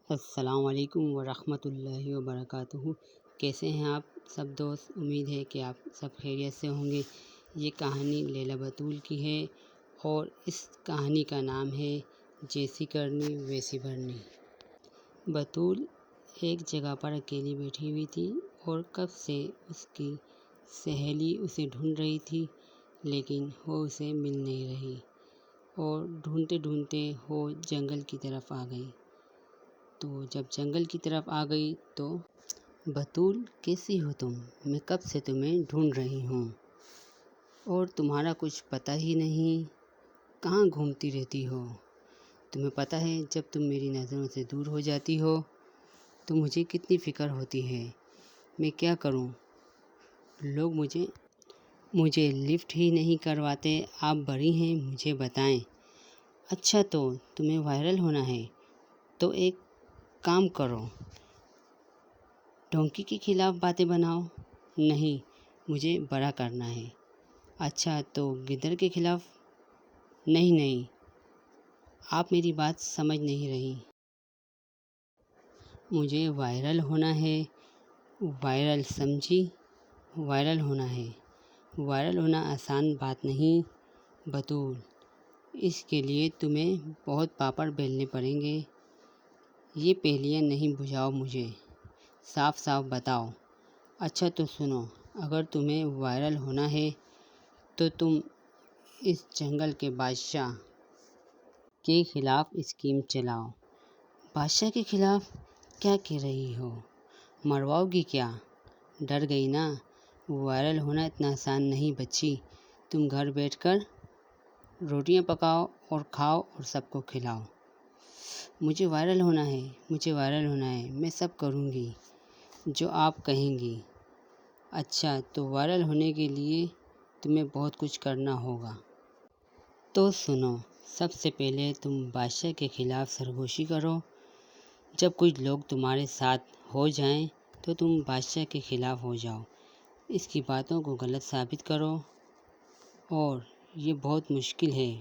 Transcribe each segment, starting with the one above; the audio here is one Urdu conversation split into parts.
السلام علیکم ورحمۃ اللہ وبرکاتہ۔ کیسے ہیں آپ سب دوست؟ امید ہے کہ آپ سب خیریت سے ہوں گے۔ یہ کہانی لیلا بطول کی ہے اور اس کہانی کا نام ہے جیسی کرنی ویسی بھرنی۔ بطول ایک جگہ پر اکیلی بیٹھی ہوئی تھی اور کب سے اس کی سہیلی اسے ڈھونڈ رہی تھی، لیکن وہ اسے مل نہیں رہی اور ڈھونڈتے ڈھونڈتے وہ جنگل کی طرف آ گئی۔ تو جب جنگل کی طرف آ گئی تو بطول کیسی ہو تم؟ میں کب سے تمہیں ڈھونڈ رہی ہوں اور تمہارا کچھ پتہ ہی نہیں، کہاں گھومتی رہتی ہو؟ تمہیں پتہ ہے جب تم میری نظروں سے دور ہو جاتی ہو تو مجھے کتنی فکر ہوتی ہے، میں کیا کروں؟ لوگ مجھے لفٹ ہی نہیں کرواتے، آپ بڑی ہیں مجھے بتائیں۔ اچھا تو تمہیں وائرل ہونا ہے تو ایک کام کرو، ڈونکی کے خلاف باتیں بناؤ۔ نہیں، مجھے بڑا کرنا ہے۔ اچھا تو گدڑ کے خلاف؟ نہیں، آپ میری بات سمجھ نہیں رہی۔ مجھے وائرل ہونا ہے، وائرل سمجھی؟ وائرل ہونا ہے۔ وائرل ہونا آسان بات نہیں بطول، اس کے لیے تمہیں بہت پاپڑ بیلنے پڑیں گے۔ یہ پہلیاں نہیں بجھاؤ، مجھے صاف صاف بتاؤ۔ اچھا تو سنو، اگر تمہیں وائرل ہونا ہے تو تم اس جنگل کے بادشاہ کے خلاف اسکیم چلاؤ۔ بادشاہ کے خلاف؟ کیا کہہ رہی ہو؟ مرواؤ گی کیا؟ ڈر گئی نا؟ وائرل ہونا اتنا آسان نہیں بچی، تم گھر بیٹھ کر روٹیاں پکاؤ اور کھاؤ اور سب کو کھلاؤ۔ مجھے وائرل ہونا ہے، مجھے وائرل ہونا ہے، میں سب کروں گی جو آپ کہیں گی۔ اچھا تو وائرل ہونے کے لیے تمہیں بہت کچھ کرنا ہوگا۔ تو سنو، سب سے پہلے تم بادشاہ کے خلاف سرگوشی کرو۔ جب کچھ لوگ تمہارے ساتھ ہو جائیں تو تم بادشاہ کے خلاف ہو جاؤ، اس کی باتوں کو غلط ثابت کرو۔ اور یہ بہت مشکل ہے،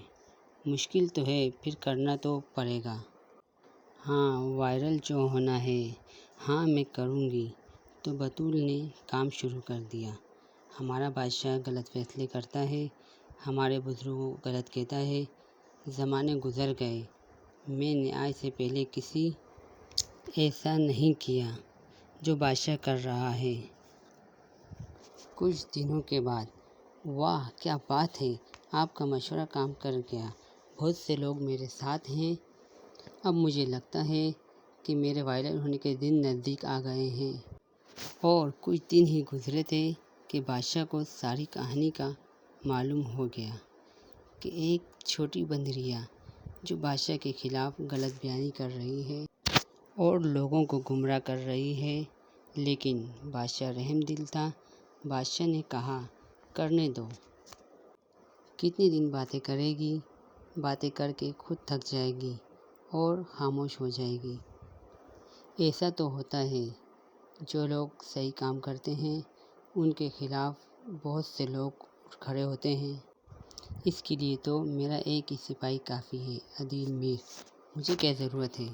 مشکل تو ہے پھر کرنا تو پڑے گا۔ ہاں، وائرل جو ہونا ہے، ہاں میں کروں گی۔ تو بطول نے کام شروع کر دیا۔ ہمارا بادشاہ غلط فیصلے کرتا ہے، ہمارے بزرگوں کو غلط کہتا ہے، زمانے گزر گئے، میں نے آج سے پہلے کسی ایسا نہیں کیا جو بادشاہ کر رہا ہے۔ کچھ دنوں کے بعد، واہ کیا بات ہے، آپ کا مشورہ کام کر گیا، بہت سے لوگ میرے ساتھ ہیں۔ اب مجھے لگتا ہے کہ میرے وائرل ہونے کے دن نزدیک آ گئے ہیں۔ اور کچھ دن ہی گزرے تھے کہ بادشاہ کو ساری کہانی کا معلوم ہو گیا کہ ایک چھوٹی بندریا جو بادشاہ کے خلاف غلط بیانی کر رہی ہے اور لوگوں کو گمراہ کر رہی ہے، لیکن بادشاہ رحم دل تھا۔ بادشاہ نے کہا کرنے دو، کتنے دن باتیں کرے گی، باتیں کر کے خود تھک جائے گی اور خاموش ہو جائے گی۔ ایسا تو ہوتا ہے، جو لوگ صحیح کام کرتے ہیں ان کے خلاف بہت سے لوگ اٹھ کھڑے ہوتے ہیں۔ اس کے لیے تو میرا ایک ہی سپاہی کافی ہے، عدیل میر، مجھے کیا ضرورت ہے؟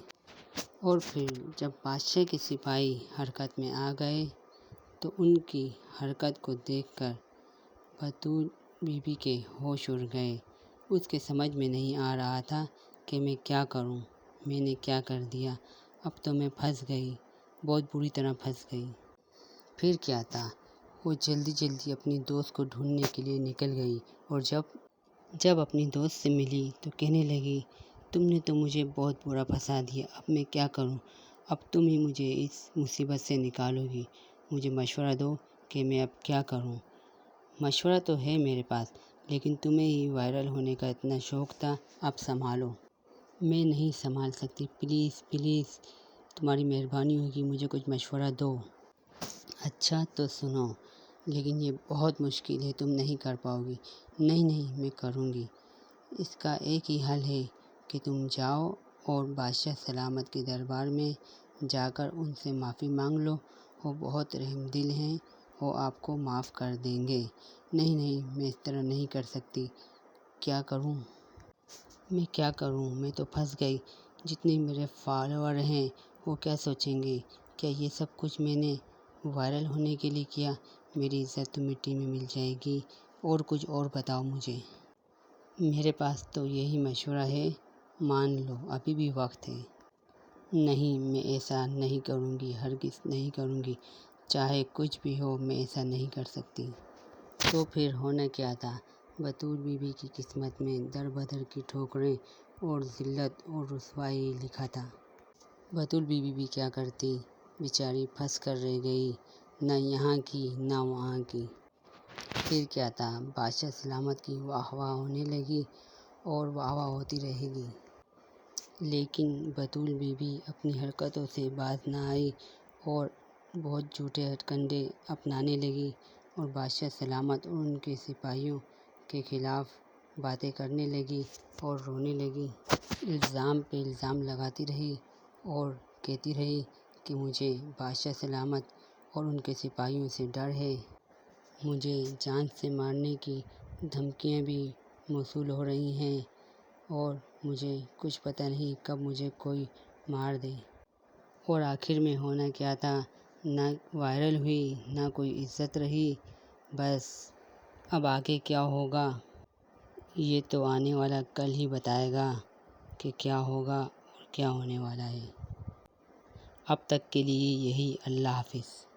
اور پھر جب بادشاہ کے سپاہی حرکت میں آ گئے تو ان کی حرکت کو دیکھ کر بطول بی بی کے ہوش اڑ گئے۔ اس کے سمجھ میں نہیں آ رہا تھا کہ میں کیا کروں، میں نے کیا کر دیا، اب تو میں پھنس گئی، بہت بری طرح پھنس گئی۔ پھر کیا تھا، وہ جلدی اپنی دوست کو ڈھونڈنے کے لیے نکل گئی اور جب اپنی دوست سے ملی تو کہنے لگی تم نے تو مجھے بہت برا پھنسا دیا، اب میں کیا کروں؟ اب تم ہی مجھے اس مصیبت سے نکالو گی، مجھے مشورہ دو کہ میں اب کیا کروں۔ مشورہ تو ہے میرے پاس، لیکن تمہیں ہی وائرل ہونے کا اتنا شوق تھا، اب سنبھالو۔ میں نہیں سنبھال سکتی، پلیز تمہاری مہربانی ہوگی، مجھے کچھ مشورہ دو۔ اچھا تو سنو، لیکن یہ بہت مشکل ہے، تم نہیں کر پاؤ گی۔ نہیں میں کروں گی۔ اس کا ایک ہی حل ہے کہ تم جاؤ اور بادشاہ سلامت کے دربار میں جا کر ان سے معافی مانگ لو، وہ بہت رحم دل ہیں، وہ آپ کو معاف کر دیں گے۔ نہیں میں اس طرح نہیں کر سکتی، کیا کروں؟ میں کیا کروں، میں تو پھنس گئی، جتنے میرے فالوور ہیں وہ کیا سوچیں گے؟ کیا یہ سب کچھ میں نے وائرل ہونے کے لیے کیا؟ میری عزت تو مٹی میں مل جائے گی۔ اور کچھ اور بتاؤ مجھے۔ میرے پاس تو یہی مشورہ ہے، مان لو ابھی بھی وقت ہے۔ نہیں، میں ایسا نہیں کروں گی، ہرگز نہیں کروں گی، چاہے کچھ بھی ہو میں ایسا نہیں کر سکتی۔ تو پھر ہونا کیا تھا؟ بطول بی بی کی قسمت میں در بدر کی ٹھوکریں اور ذلت اور رسوائی لکھا تھا۔ بطول بی بی کیا کرتی؟ بیچاری پھنس کر رہ گئی، نہ یہاں کی نہ وہاں کی۔ پھر کیا تھا؟ بادشاہ سلامت کی واہ واہ ہونے لگی اور واہ واہ ہوتی رہے گی، لیکن بطول بی بی اپنی حرکتوں سے باز نہ آئی اور بہت جھوٹے ہتھ کنڈے اپنانے لگی اور بادشاہ سلامت اور ان کے سپاہیوں کے خلاف باتیں کرنے لگی اور رونے لگی۔ الزام پہ الزام لگاتی رہی اور کہتی رہی کہ مجھے بادشاہ سلامت اور ان کے سپاہیوں سے ڈر ہے، مجھے جان سے مارنے کی دھمکیاں بھی موصول ہو رہی ہیں اور مجھے کچھ پتہ نہیں کب مجھے کوئی مار دے۔ اور آخر میں ہونا کیا تھا؟ نہ وائرل ہوئی، نہ کوئی عزت رہی۔ بس اب آگے کیا ہوگا یہ تو آنے والا کل ہی بتائے گا کہ کیا ہوگا اور کیا ہونے والا ہے۔ اب تک کے لیے یہی، اللہ حافظ۔